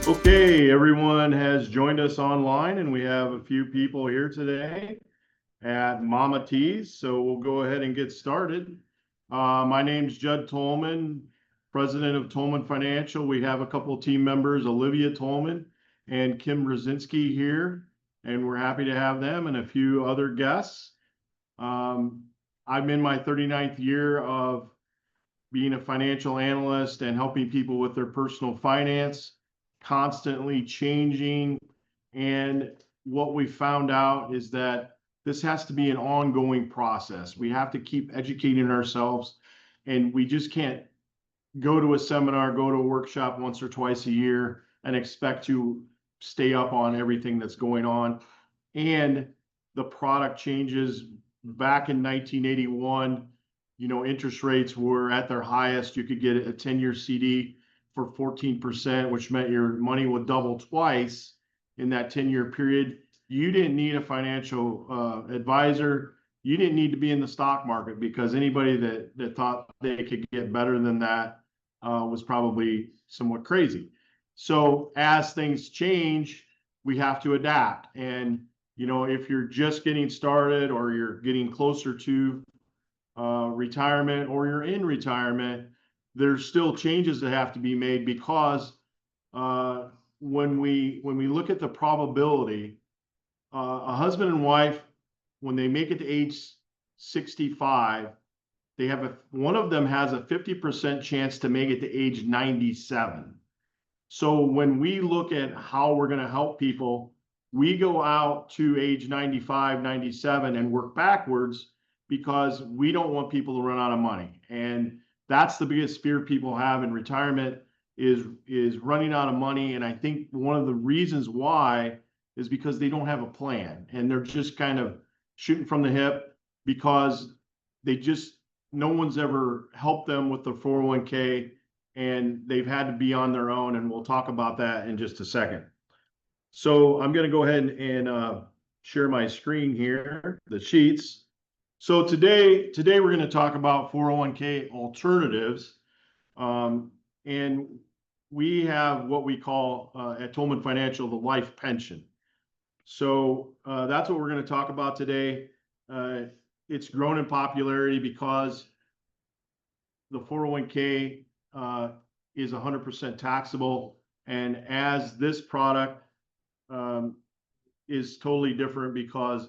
Okay, everyone has joined us online, and we have a few people here today at Mama T's. So we'll go ahead and get started. My name's Judd Tolmen, president of Tolmen Financial. We have a couple of team members, Olivia Tolmen and Kim Brzezinski here, and we're happy to have them and a few other guests. I'm in my 39th year of being a financial analyst and helping people with their personal finance, constantly changing. And what we found out is that this has to be an ongoing process. We have to keep educating ourselves, and we just can't go to a seminar, go to a workshop once or twice a year and expect to stay up on everything that's going on. And the product changes. Back in 1981, interest rates were at their highest. You could get a 10-year CD for 14%, which meant your money would double twice in that 10-year period. You didn't need a financial advisor. You didn't need to be in the stock market, because anybody that thought they could get better than that was probably somewhat crazy. So as things change, we have to adapt. And if you're just getting started, or you're getting closer to retirement, or you're in retirement, there's still changes that have to be made, because when we look at the probability, a husband and wife, when they make it to age 65, they have one of them has a 50% chance to make it to age 97. So when we look at how we're going to help people, we go out to age 95, 97 and work backwards, because we don't want people to run out of money. And that's the biggest fear people have in retirement, is running out of money. And I think one of the reasons why is because they don't have a plan, and they're just kind of shooting from the hip, because no one's ever helped them with the 401k, and they've had to be on their own. And we'll talk about that in just a second. So I'm going to go ahead and share my screen here, the sheets. So today we're going to talk about 401k alternatives. And we have what we call at Tolmen Financial the life pension. So that's what we're going to talk about today. It's grown in popularity because the 401k is 100% taxable. And as this product is totally different, because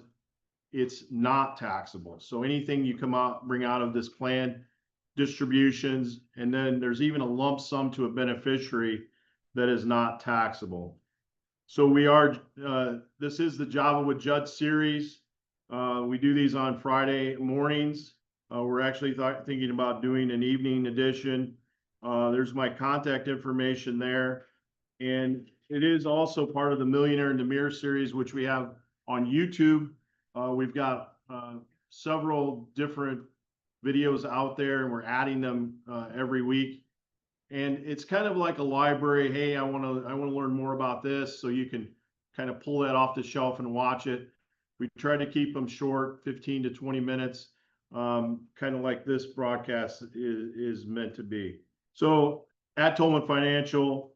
it's not taxable. So anything you bring out of this plan, distributions, and then there's even a lump sum to a beneficiary that is not taxable. So this is the Java with Judd series. We do these on Friday mornings. We're actually thinking about doing an evening edition. There's my contact information there. And it is also part of the Millionaire in the Mirror series, which we have on YouTube. We've got several different videos out there, and we're adding them every week. And it's kind of like a library. Hey, I want to learn more about this, so you can kind of pull that off the shelf and watch it. We try to keep them short, 15 to 20 minutes, kind of like this broadcast is meant to be. So at Tolmen Financial,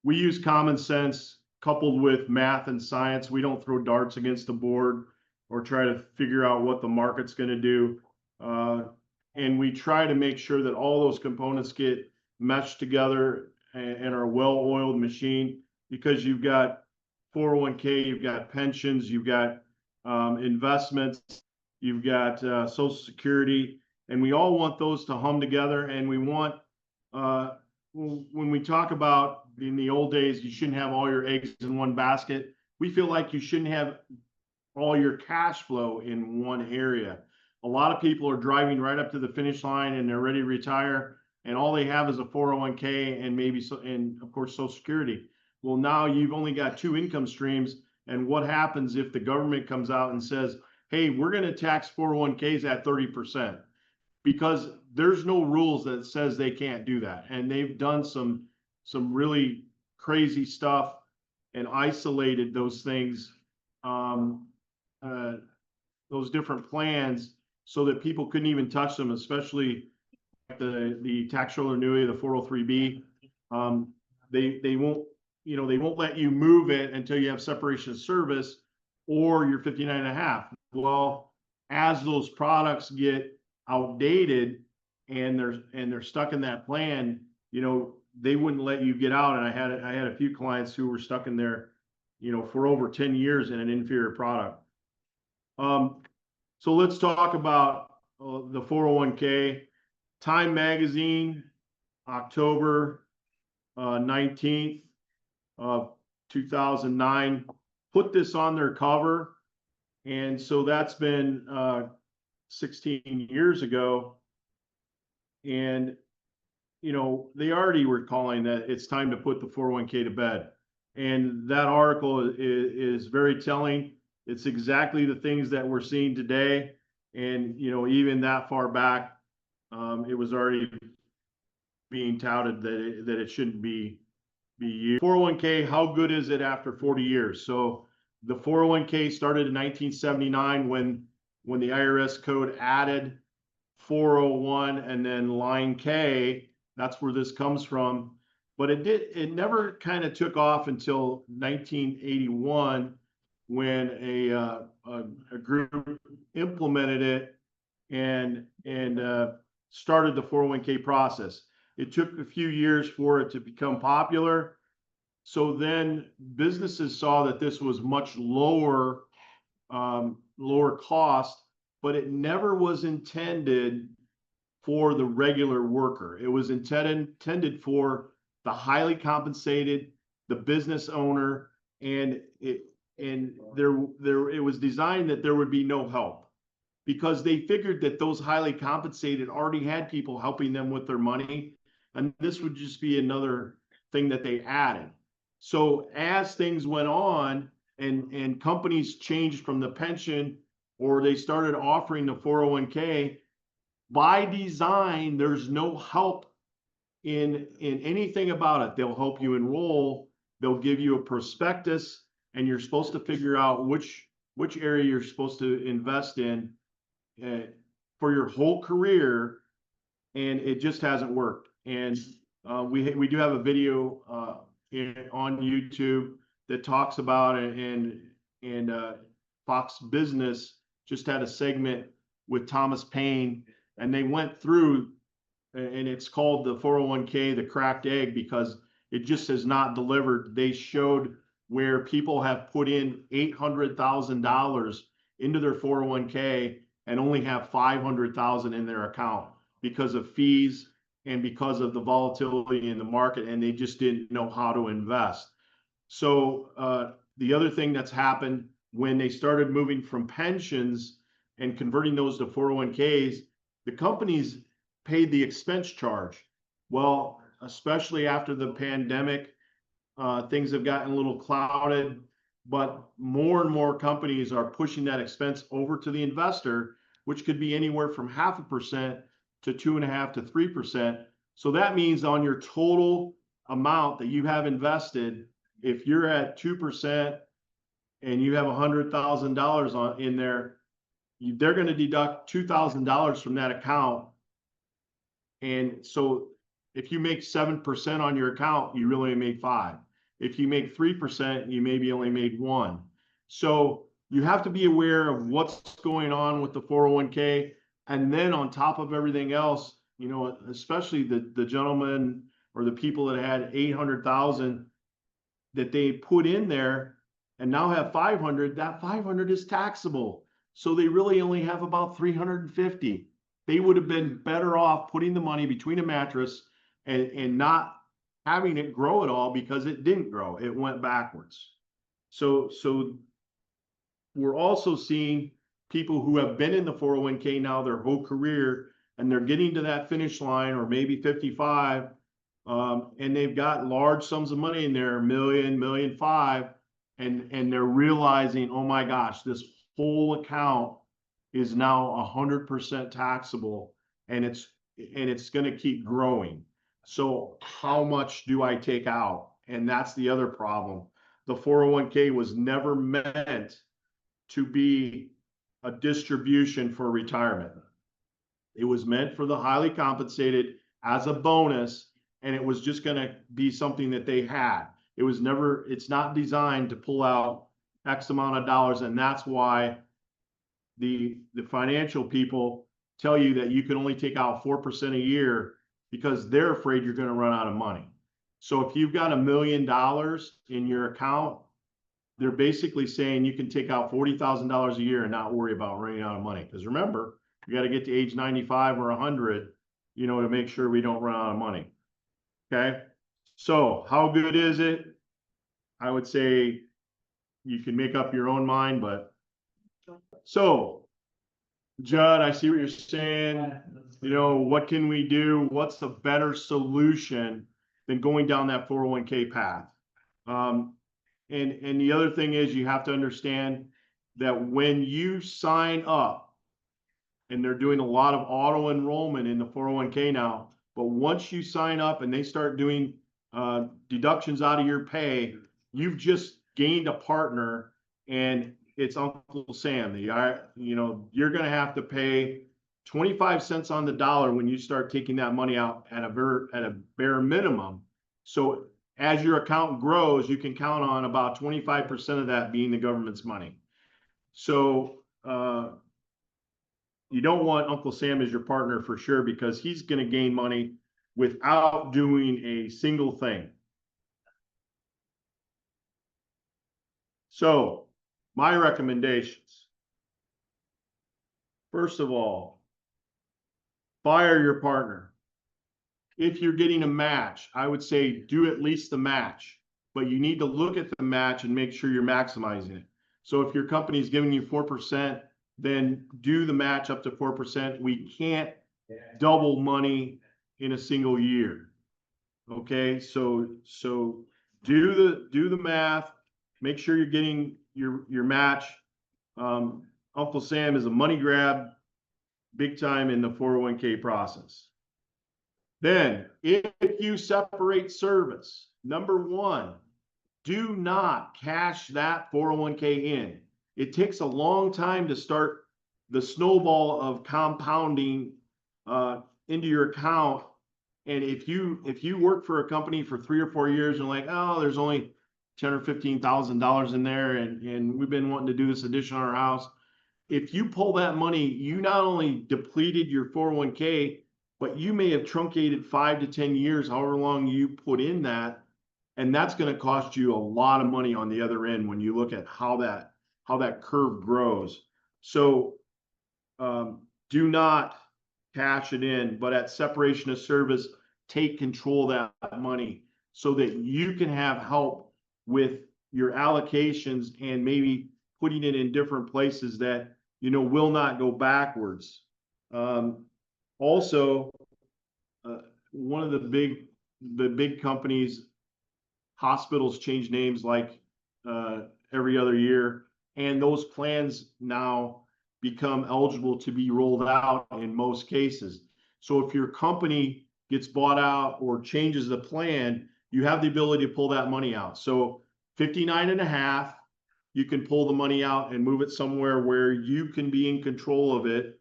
we use common sense coupled with math and science. We don't throw darts against the board or try to figure out what the market's going to do. And we try to make sure that all those components get meshed together and are a well-oiled machine, because you've got 401k, you've got pensions, you've got investments, you've got Social Security, and we all want those to hum together. And we want, when we talk about in the old days, you shouldn't have all your eggs in one basket. We feel like you shouldn't have all your cash flow in one area. A lot of people are driving right up to the finish line and they're ready to retire, and all they have is a 401k and of course Social Security. Well, now you've only got two income streams. And what happens if the government comes out and says, hey, we're going to tax 401ks at 30%? Because there's no rules that says they can't do that. And they've done some really crazy stuff and isolated those things, those different plans, so that people couldn't even touch them, especially the tax shelter annuity, the 403b. they won't, they won't let you move it until you have separation of service or you're 59 and a half. Well, as those products get outdated and they're stuck in that plan, they wouldn't let you get out. And I had a few clients who were stuck in there, for over 10 years in an inferior product. So let's talk about the 401k. Time Magazine, October 19th of 2009, put this on their cover. And so that's been 16 years ago. And, they already were calling that it's time to put the 401k to bed. And that article is very telling. It's exactly the things that we're seeing today. And, even that far back, it was already being touted that it shouldn't be used. 401k, how good is it after 40 years? So the 401k started in 1979 when the IRS code added 401 and then line K. That's where this comes from. But it never kind of took off until 1981 when a group implemented it and started the 401k process. It took a few years for it to become popular. So then businesses saw that this was much lower cost, but it never was intended for the regular worker. It was intended for the highly compensated, the business owner, and it was designed that there would be no help, because they figured that those highly compensated already had people helping them with their money, and this would just be another thing that they added. So as things went on and companies changed from the pension, or they started offering the 401k, by design, there's no help in anything about it. They'll help you enroll, they'll give you a prospectus, and you're supposed to figure out which area you're supposed to invest in for your whole career, and it just hasn't worked. And we do have a video on YouTube that talks about it, and Fox Business just had a segment with Thomas Paine, and they went through, and it's called the 401k, the cracked egg, because it just has not delivered. They showed where people have put in $800,000 into their 401k and only have $500,000 in their account because of fees and because of the volatility in the market, and they just didn't know how to invest. So the other thing that's happened when they started moving from pensions and converting those to 401ks, the companies paid the expense charge. Well, especially after the pandemic, things have gotten a little clouded, but more and more companies are pushing that expense over to the investor, which could be anywhere from 0.5% to 2.5% to 3%. So that means on your total amount that you have invested, if you're at 2% and you have $100,000 in there, they're going to deduct $2,000 from that account. And so if you make 7% on your account, you really made 5. If you make 3%, you maybe only made 1. So you have to be aware of what's going on with the 401k. And then on top of everything else, especially the gentleman or the people that had 800,000 that they put in there and now have 500, that 500 is taxable. So they really only have about 350. They would have been better off putting the money between a mattress and not having it grow at all, because it didn't grow. It went backwards. So we're also seeing people who have been in the 401k now their whole career, and they're getting to that finish line, or maybe 55, and they've got large sums of money in there, $1 million, $1.5 million, and they're realizing, oh my gosh, this whole account is now 100% taxable, and it's going to keep growing. So how much do I take out? And that's the other problem. The 401k was never meant to be a distribution for retirement. It was meant for the highly compensated as a bonus, and it was just going to be something that they had. It's not designed to pull out X amount of dollars. And that's why the financial people tell you that you can only take out 4% a year, because they're afraid you're going to run out of money. So if you've got $1 million in your account, they're basically saying you can take out $40,000 a year and not worry about running out of money. Because remember, you got to get to age 95 or 100, to make sure we don't run out of money. Okay. So how good is it? I would say you can make up your own mind, but so Judd, I see what you're saying. What can we do? What's the better solution than going down that 401k path? And the other thing is, you have to understand that when you sign up, and they're doing a lot of auto enrollment in the 401k now, but once you sign up and they start doing deductions out of your pay, you've just gained a partner, and it's Uncle Sam. You're going to have to pay 25 cents on the dollar when you start taking that money out at a bare minimum. So as your account grows, you can count on about 25% of that being the government's money. So you don't want Uncle Sam as your partner for sure, because he's going to gain money without doing a single thing. So my recommendations: first of all, fire your partner. If you're getting a match, I would say do at least the match, but you need to look at the match and make sure you're maximizing it. So if your company is giving you 4%, then do the match up to 4%. We can't double money in a single year. Okay, so do the math. Make sure you're getting your match. Uncle Sam is a money grab big time in the 401k process. Then, if you separate service, number one, do not cash that 401k in. It takes a long time to start the snowball of compounding into your account. And if you work for a company for 3 or 4 years and like, oh, there's only $10,000 or $15,000 in there, and we've been wanting to do this addition on our house. If you pull that money, you not only depleted your 401k, but you may have truncated 5 to 10 years, however long you put in that. And that's going to cost you a lot of money on the other end when you look at how that curve grows. So do not cash it in, but at separation of service, take control of that money so that you can have help with your allocations and maybe putting it in different places that will not go backwards. Also, one of the big companies, hospitals change names like every other year, and those plans now become eligible to be rolled out in most cases. So if your company gets bought out or changes the plan, you have the ability to pull that money out. So 59.5, you can pull the money out and move it somewhere where you can be in control of it.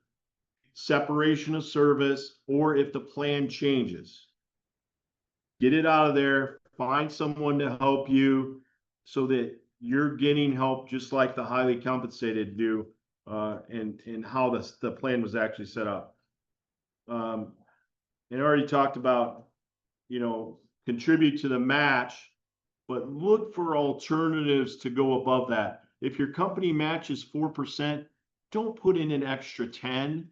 Separation of service, or if the plan changes, get it out of there, find someone to help you so that you're getting help just like the highly compensated do, and how the plan was actually set up. And I already talked about, contribute to the match, but look for alternatives to go above that. If your company matches 4%, don't put in an extra 10.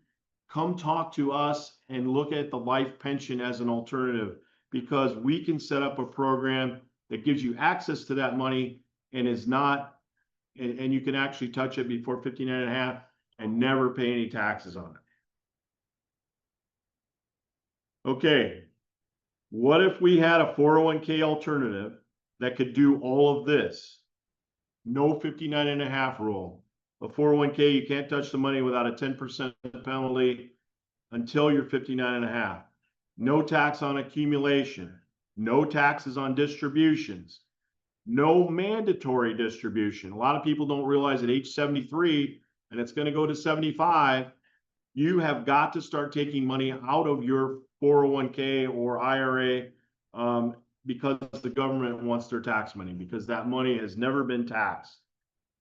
Come talk to us and look at the life pension as an alternative, because we can set up a program that gives you access to that money and is not, and you can actually touch it before 59.5 and never pay any taxes on it. Okay, what if we had a 401k alternative that could do all of this? No 59.5 rule. A 401k, you can't touch the money without a 10% penalty until you're 59.5. No tax on accumulation, no taxes on distributions, no mandatory distribution. A lot of people don't realize at age 73, and it's going to go to 75, you have got to start taking money out of your 401k or IRA because the government wants their tax money, because that money has never been taxed.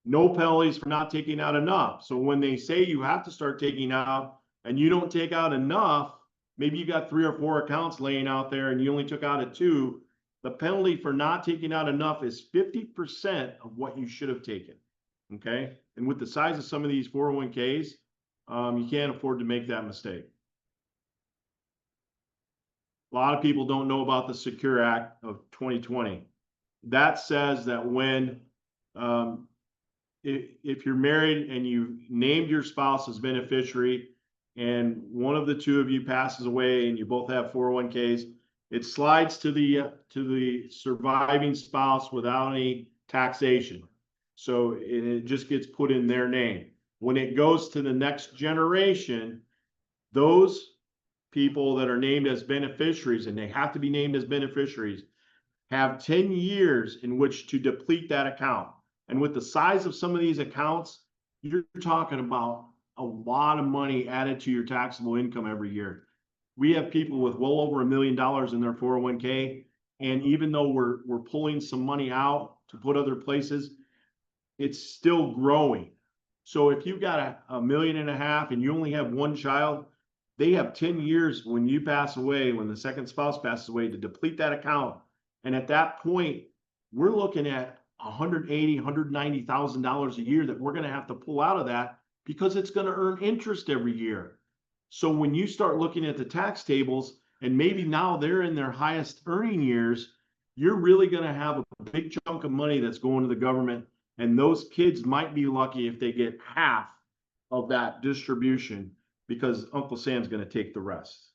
No penalties for not taking out enough. So when they say you have to start taking out and you don't take out enough, maybe you got 3 or 4 accounts laying out there and you only took out a 2, the penalty for not taking out enough is 50% of what you should have taken. Okay. And with the size of some of these 401ks, you can't afford to make that mistake. A lot of people don't know about the Secure Act of 2020. That says that when, if you're married and you named your spouse as beneficiary and one of the 2 of you passes away and you both have 401ks, it slides to the surviving spouse without any taxation. So it just gets put in their name. When it goes to the next generation, those people that are named as beneficiaries, and they have to be named as beneficiaries, have 10 years in which to deplete that account. And with the size of some of these accounts, you're talking about a lot of money added to your taxable income every year. We have people with well over $1 million in their 401k. And even though we're pulling some money out to put other places, it's still growing. So if you've got $1.5 million and you only have 1 child, they have 10 years when you pass away, when the second spouse passes away, to deplete that account. And at that point, we're looking at $180,000, $190,000 a year that we're going to have to pull out of that because it's going to earn interest every year. So when you start looking at the tax tables, and maybe now they're in their highest earning years, you're really going to have a big chunk of money that's going to the government. And those kids might be lucky if they get half of that distribution, because Uncle Sam's going to take the rest.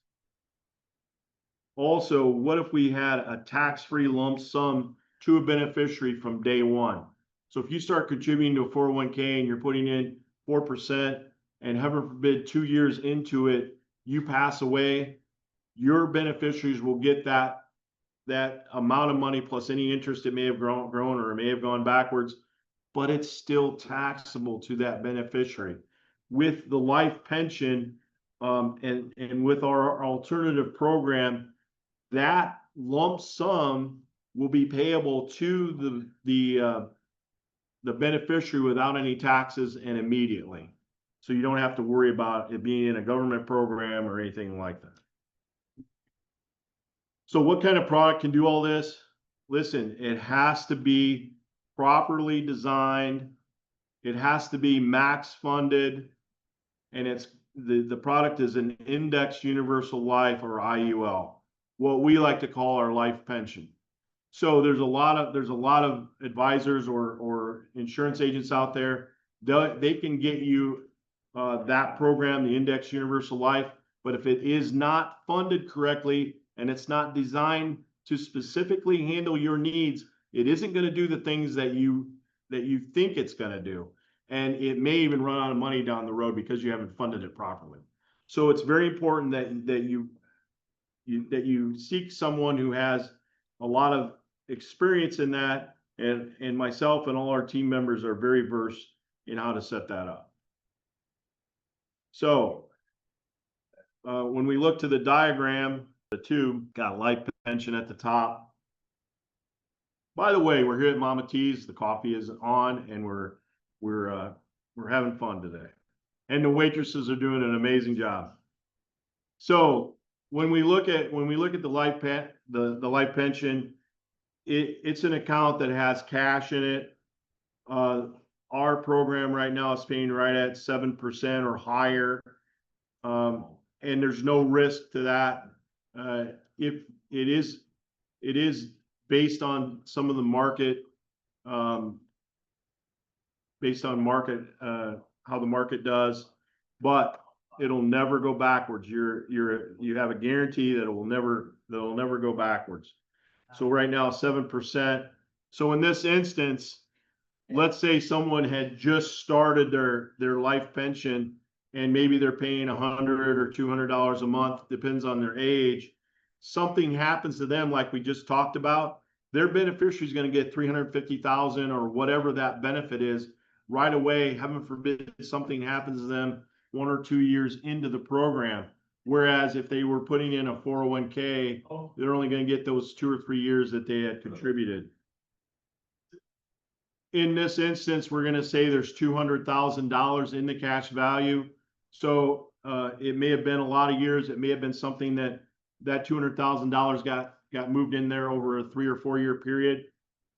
Also, what if we had a tax-free lump sum to a beneficiary from day one? So if you start contributing to a 401k and you're putting in 4%, and heaven forbid 2 years into it, you pass away, your beneficiaries will get that amount of money plus any interest it may have grown or it may have gone backwards, but it's still taxable to that beneficiary. With the life pension and with our alternative program, that lump sum will be payable to the beneficiary without any taxes and immediately. So you don't have to worry about it being in a government program or anything like that. So what kind of product can do all this? Listen, it has to be properly designed. It has to be max funded, and it's the product is an Indexed Universal Life, or IUL, what we like to call our life pension. So there's a lot of advisors or insurance agents out there. They can get you that program, the Indexed Universal Life, but if it is not funded correctly and it's not designed to specifically handle your needs, it isn't going to do the things that you think it's going to do. And it may even run out of money down the road because you haven't funded it properly. So it's very important that you seek someone who has a lot of experience in that, and myself and all our team members are very versed in how to set that up. So when we look to the diagram, the tube got a life pension at the top. By the way, we're here at Mama T's. The coffee is on, and we're having fun today, and the waitresses are doing an amazing job. So when we look at the life pension, it's an account that has cash in it. Our program right now is paying right at 7% or higher, and there's no risk to that. If it is based on some of the market, based on market, how the market does, but it'll never go backwards. You have a guarantee that it'll never go backwards. So right now 7%. So in this instance, let's say someone had just started their life pension and maybe they're paying $100 or $200 a month, depends on their age. Something happens to them, like we just talked about, their beneficiary is going to get $350,000 or whatever that benefit is right away. Heaven forbid something happens to them 1 or 2 years into the program. Whereas if they were putting in a 401k, they're only going to get those 2 or 3 years that they had contributed. In this instance, we're going to say there's $200,000 in the cash value. So it may have been a lot of years. It may have been something that $200,000 got moved in there over a 3 or 4 year period.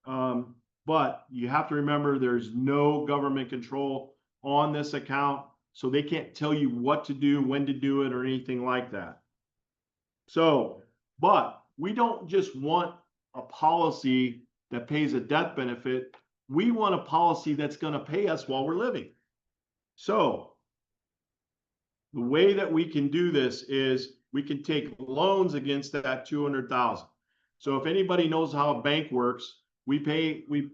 But you have to remember there's no government control on this account. So they can't tell you what to do, when to do it, or anything like that. So, but we don't just want a policy that pays a death benefit. We want a policy that's going to pay us while we're living. So the way that we can do this is we can take loans against that 200,000. So if anybody knows how a bank works, we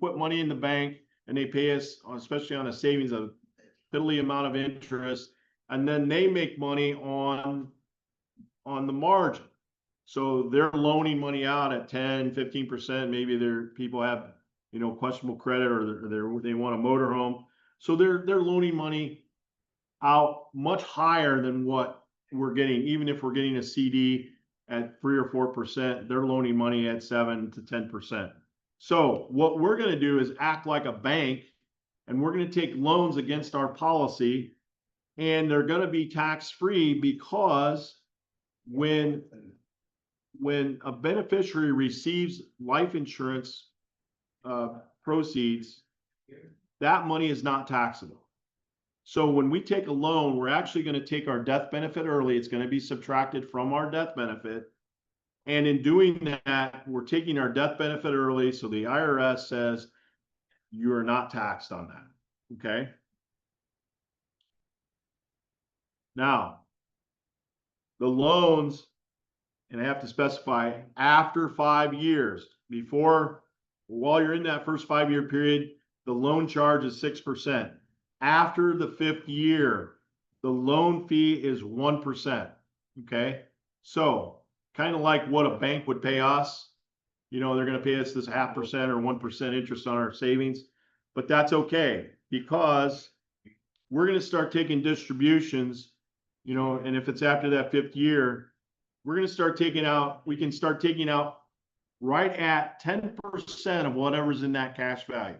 put money in the bank and they pay us, especially on a savings, a fiddly amount of interest, and then they make money on the margin. So they're loaning money out at 10, 15%. Maybe people have, questionable credit, or they want a motorhome. So they're loaning money out much higher than what we're getting. Even if we're getting a CD at 3 or 4%, they're loaning money at 7 to 10%. So what we're going to do is act like a bank, and we're going to take loans against our policy, and they're going to be tax-free, because when a beneficiary receives life insurance proceeds, that money is not taxable. So when we take a loan, we're actually going to take our death benefit early. It's going to be subtracted from our death benefit. And in doing that, we're taking our death benefit early. So the IRS says you are not taxed on that. Okay. Now, the loans, and I have to specify after 5 years. While you're in that first 5 year period, the loan charge is 6%. After the 5th year, the loan fee is 1%. Okay. So kind of like what a bank would pay us, they're going to pay us this 0.5% or 1% interest on our savings, but that's okay, because we're going to start taking distributions, and if it's after that 5th year, we're going to start taking out, we can start taking out right at 10% of whatever's in that cash value.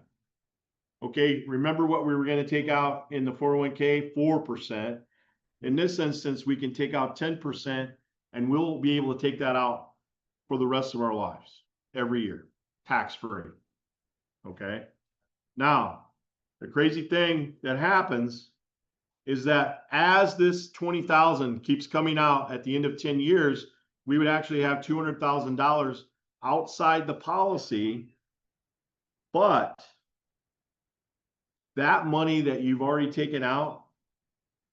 Okay, remember what we were going to take out in the 401k? 4%. In this instance, we can take out 10%, and we'll be able to take that out for the rest of our lives every year, tax-free. Okay. Now, the crazy thing that happens is that as this 20,000 keeps coming out at the end of 10 years, we would actually have $200,000 outside the policy, but that money that you've already taken out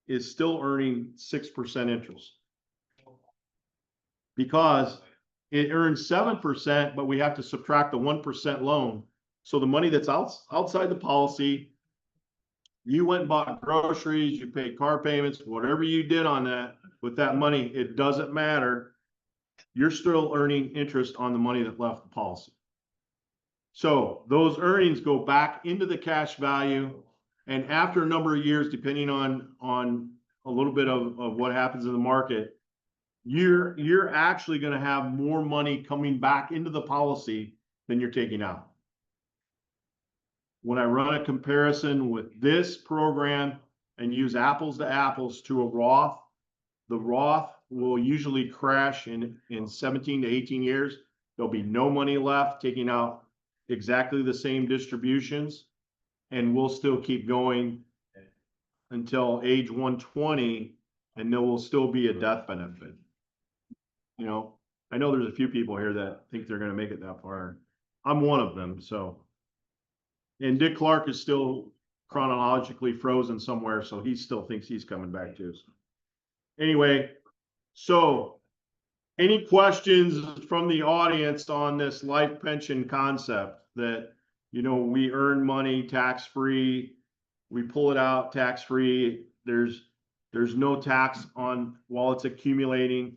is still earning 6% interest, because it earns 7%, but we have to subtract the 1% loan. So the money that's outside the policy, you went and bought groceries, you paid car payments, whatever you did on that with that money, it doesn't matter. You're still earning interest on the money that left the policy. So those earnings go back into the cash value, and after a number of years, depending on a little bit of what happens in the market, you're actually going to have more money coming back into the policy than you're taking out. When I run a comparison with this program and use apples to apples to a Roth, the Roth will usually crash in 17 to 18 years. There'll be no money left, taking out exactly the same distributions, and we'll still keep going until age 120, and there will still be a death benefit. I know there's a few people here that think they're going to make it that far. I'm one of them. So, and Dick Clark is still chronologically frozen somewhere, so he still thinks he's coming back too. So anyway, so any questions from the audience on this life pension concept that, we earn money tax-free, we pull it out tax-free, there's no tax on while it's accumulating.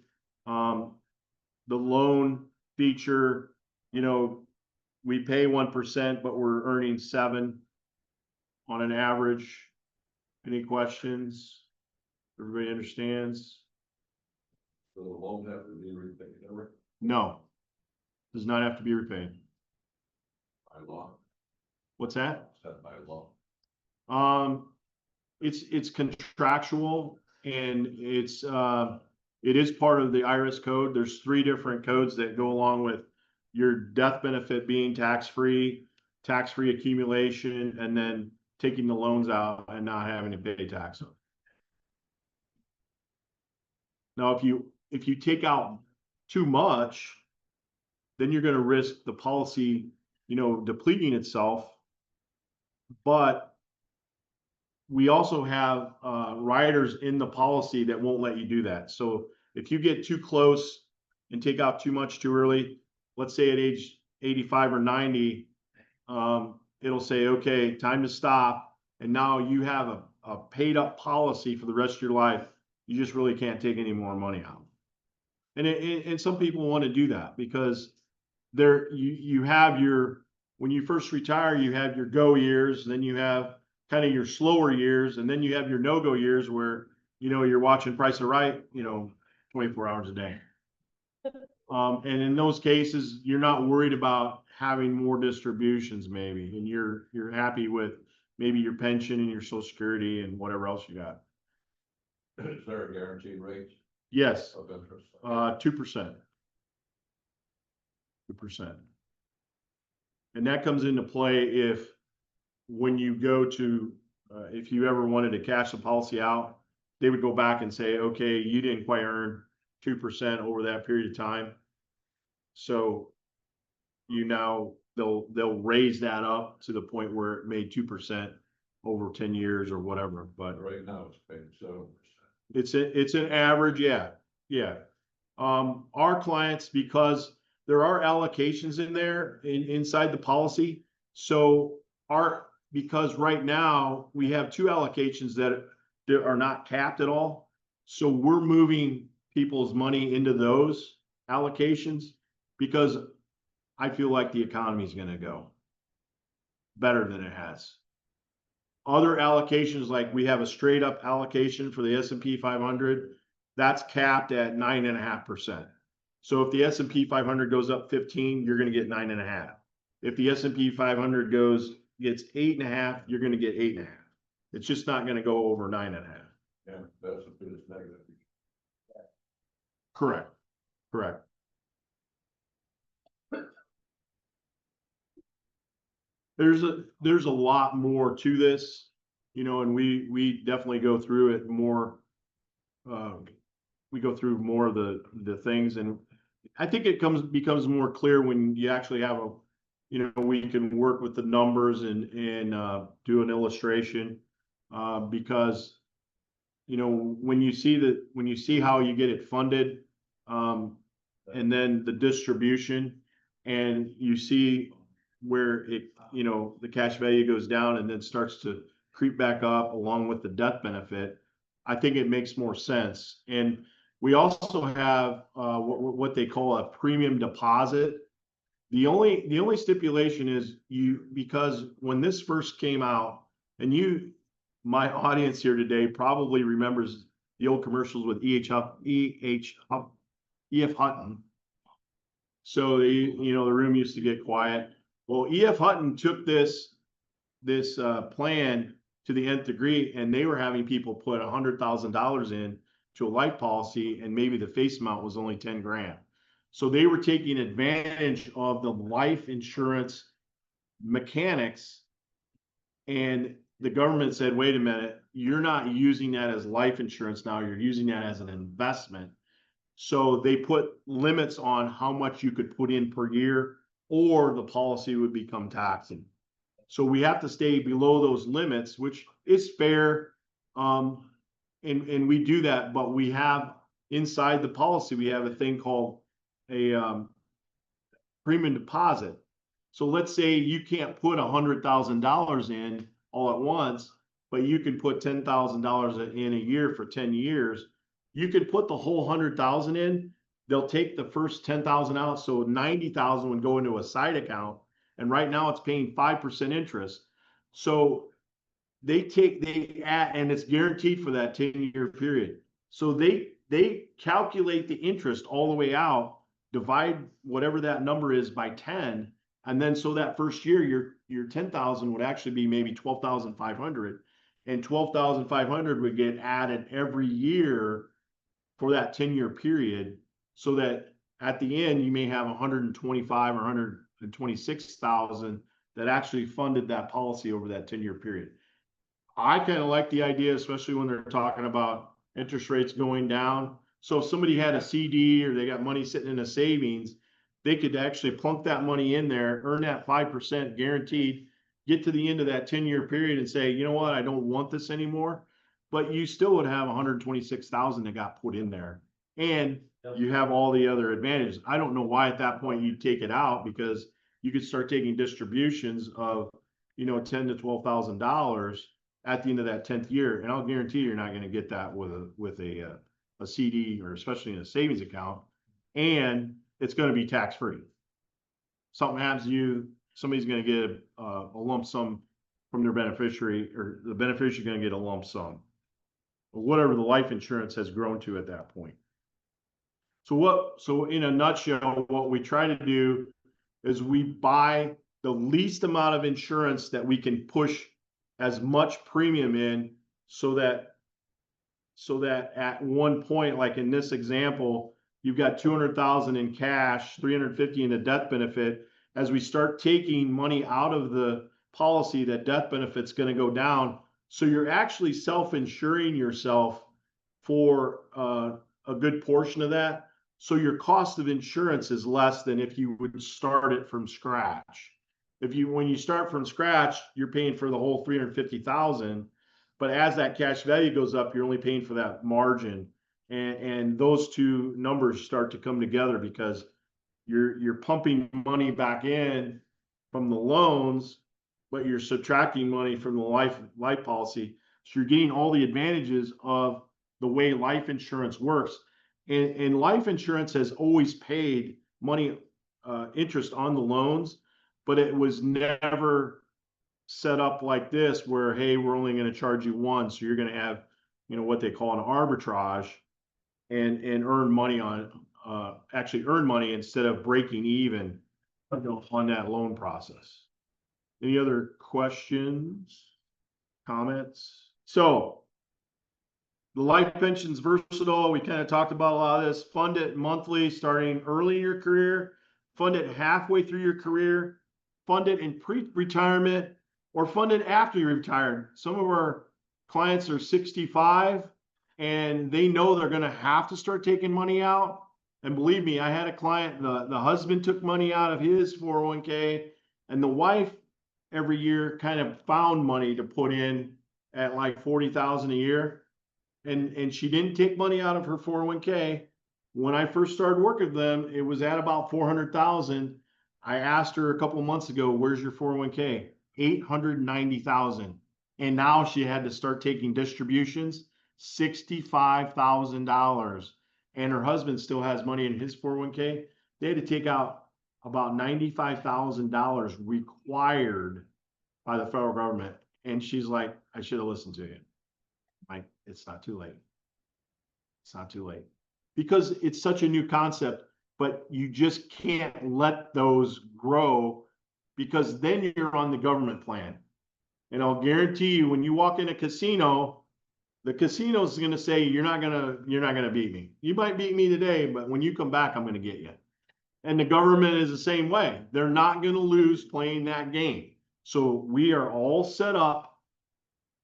The loan feature, we pay 1%, but we're earning 7% on an average. Any questions? Everybody understands? So the loan have to be repaid ever No, does not have to be repaid. by law, What's that? set by law. It's contractual and it is part of the IRS code. There's 3 different codes that go along with your death benefit being tax-free accumulation, and then taking the loans out and not having to pay tax on it. Now, if you take out too much, then you're going to risk the policy, depleting itself. But we also have riders in the policy that won't let you do that. So if you get too close and take out too much too early, let's say at age 85 or 90, it'll say, okay, time to stop. And now you have a paid up policy for the rest of your life. You just really can't take any more money out. And some people want to do that because you have when you first retire, you have your go years, then you have kind of your slower years, and then you have your no-go years where, you're watching Price is Right, 24 hours a day. And in those cases, you're not worried about having more distributions maybe, and you're happy with maybe your pension and your Social Security and whatever else you got. Is there a guaranteed rate Yes, of interest? 2%. 2%. And that comes into play when you go to, if you ever wanted to cash the policy out, they would go back and say, okay, you didn't quite earn 2% over that period of time. So they'll raise that up to the point where it made 2% over 10 years or whatever. But Right now it's paying 7%. it's an average. Yeah. Our clients, because there are allocations in there inside the policy. So because right now we have 2 allocations that are not capped at all. So we're moving people's money into those allocations because I feel like the economy is going to go better than it has. Other allocations, like we have a straight up allocation for the S&P 500, that's capped at 9.5%. So if the S&P 500 goes up 15, you're going to get 9.5. If the S&P 500 gets 8.5, you're going to get 8.5. It's just not going to go over 9.5. Yeah, that's if it's negative. Correct. There's a lot more to this, and we definitely go through it more. We go through more of the things, and I think it becomes more clear when you actually have we can work with the numbers and do an illustration, because when you see how you get it funded, and then the distribution, and you see where it the cash value goes down and then starts to creep back up along with the death benefit, I think it makes more sense. And we also have what they call a premium deposit. The only stipulation is because when this first came out, and my audience here today probably remembers the old commercials with E.F. Hutton. So the room used to get quiet. Well, E.F. Hutton took this plan to the nth degree, and they were having people put $100,000 in to a life policy, and maybe the face amount was only 10 grand. So they were taking advantage of the life insurance mechanics, and the government said, wait a minute, you're not using that as life insurance now, you're using that as an investment. So they put limits on how much you could put in per year, or the policy would become taxing. So we have to stay below those limits, which is fair. And we do that, but we have inside the policy, we have a thing called a premium deposit. So let's say you can't put $100,000 in all at once, but you can put $10,000 in a year for 10 years. You could put the whole 100,000 in. They'll take the first 10,000 out, so 90,000 would go into a side account, and right now it's paying 5% interest. So they add, and it's guaranteed for that 10-year period. So they they calculate the interest all the way out, divide whatever that number is by 10. And then so that first year, your 10,000 would actually be maybe 12,500, and 12,500 would get added every year for that 10-year period, so that at the end, you may have 125 or 126,000 that actually funded that policy over that 10-year period. I kind of like the idea, especially when they're talking about interest rates going down. So if somebody had a CD or they got money sitting in a savings, they could actually plunk that money in there, earn that 5% guaranteed, get to the end of that 10-year period and say, you know what, I don't want this anymore. But you still would have 126,000 that got put in there. And you have all the other advantages. I don't know why at that point you'd take it out, because you could start taking distributions of, $10,000 to $12,000 at the end of that 10th year. And I'll guarantee you're not going to get that with a CD, or especially in a savings account. And it's going to be tax free. Something happens to you, somebody's going to get a lump sum from their beneficiary, or the beneficiary is going to get a lump sum, or whatever the life insurance has grown to at that point. So in a nutshell, what we try to do is we buy the least amount of insurance that we can push as much premium in, so that at one point, like in this example, you've got 200,000 in cash, 350 in a death benefit. As we start taking money out of the policy, that death benefit's going to go down. So you're actually self-insuring yourself for a good portion of that. So your cost of insurance is less than if you would start it from scratch. When you start from scratch, you're paying for the whole 350,000, but as that cash value goes up, you're only paying for that margin. And those two numbers start to come together, because you're pumping money back in from the loans, but you're subtracting money from the life policy. So you're getting all the advantages of the way life insurance works. And life insurance has always paid money, interest on the loans, but it was never set up like this, where, hey, we're only going to charge you one. So you're going to have, what they call an arbitrage, and earn money actually earn money instead of breaking even on that loan process. Any other questions, comments? So the life pension's versatile. We kind of talked about a lot of this. Fund it monthly, starting early in your career. Fund it halfway through your career. Fund it in pre-retirement, or fund it after you retire. Some of our clients are 65 and they know they're going to have to start taking money out. And believe me, I had a client, the husband took money out of his 401k, and the wife every year kind of found money to put in at like 40,000 a year. And she didn't take money out of her 401k. When I first started working with them, it was at about 400,000. I asked her a couple of months ago, where's your 401k? 890,000. And now she had to start taking distributions, $65,000. And her husband still has money in his 401k. They had to take out about $95,000 required by the federal government. And she's like, I should have listened to you. Like, it's not too late. It's not too late, because it's such a new concept, but you just can't let those grow, because then you're on the government plan. And I'll guarantee you, when you walk in a casino, the casino is going to say, you're not going to beat me. You might beat me today, but when you come back, I'm going to get you. And the government is the same way. They're not going to lose playing that game. So we are all set up,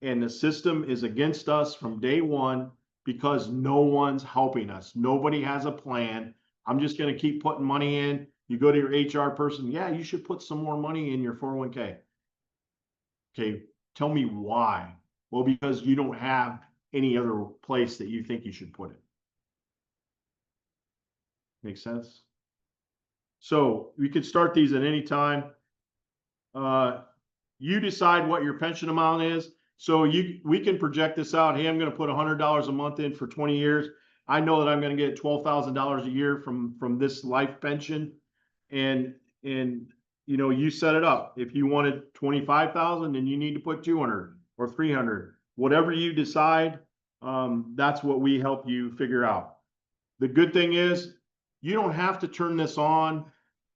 and the system is against us from day one, because no one's helping us. Nobody has a plan. I'm just going to keep putting money in. You go to your HR person, yeah, you should put some more money in your 401k. Okay, tell me why. Well, because you don't have any other place that you think you should put it. Make sense? So we could start these at any time. You decide what your pension amount is. So we can project this out. Hey, I'm going to put $100 a month in for 20 years. I know that I'm going to get $12,000 a year from this life pension. And you set it up. If you wanted 25,000, then you need to put 200 or 300, whatever you decide. That's what we help you figure out. The good thing is you don't have to turn this on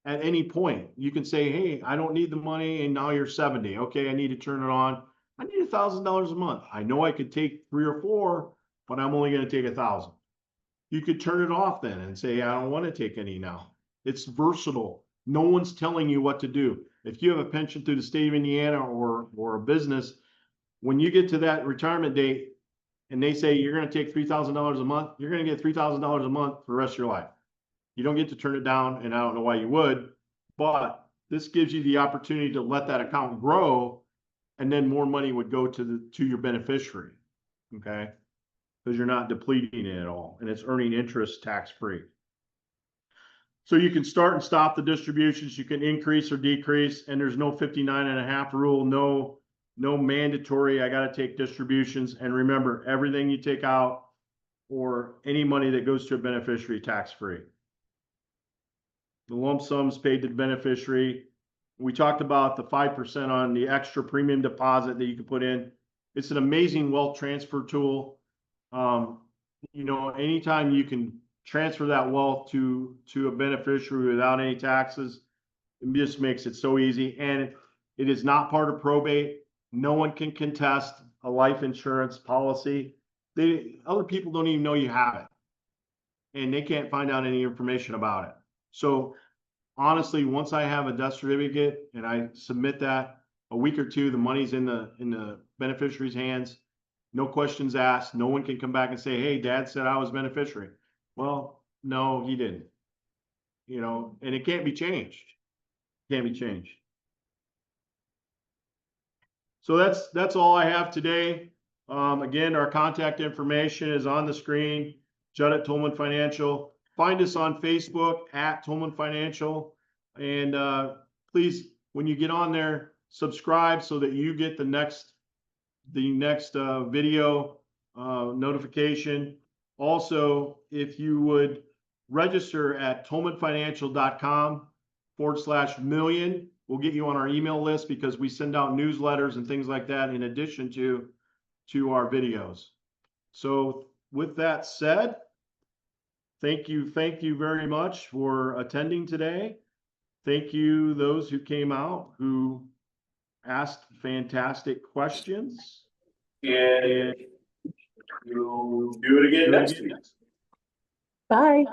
at any point. You can say, hey, I don't need the money, and now you're 70. Okay, I need to turn it on. I need $1,000 a month. I know I could take 3 or 4, but I'm only going to take 1,000. You could turn it off then and say, I don't want to take any now. It's versatile. No one's telling you what to do. If you have a pension through the state of Indiana or a business, when you get to that retirement date and they say you're going to take $3,000 a month, you're going to get $3,000 a month for the rest of your life. You don't get to turn it down, and I don't know why you would, but this gives you the opportunity to let that account grow, and then more money would go to your beneficiary. Okay. Because you're not depleting it at all, and it's earning interest tax-free. So you can start and stop the distributions, you can increase or decrease, and there's no 59.5 rule, no mandatory, I gotta take distributions. And remember, everything you take out or any money that goes to a beneficiary, tax-free. The lump sums paid to the beneficiary. We talked about the 5% on the extra premium deposit that you can put in. It's an amazing wealth transfer tool. You know, anytime you can transfer that wealth to a beneficiary without any taxes, it just makes it so easy. And it is not part of probate. No one can contest a life insurance policy. Other people don't even know you have it, and they can't find out any information about it. So honestly, once I have a death certificate and I submit that, a week or two, the money's in the beneficiary's hands. No questions asked. No one can come back and say, hey, dad said I was beneficiary. Well, no, he didn't. You know, and it can't be changed. Can't be changed. So that's all I have today. Again, our contact information is on the screen. Judd at Tolmen Financial. Find us on Facebook at Tolmen Financial. And please, when you get on there, subscribe so that you get the next video notification. Also, if you would register at tolmenfinancial.com/million, we'll get you on our email list because we send out newsletters and things like that in addition to our videos. So with that said, thank you very much for attending today. Thank you those who came out, who asked fantastic questions. And we'll do it again next week. Bye.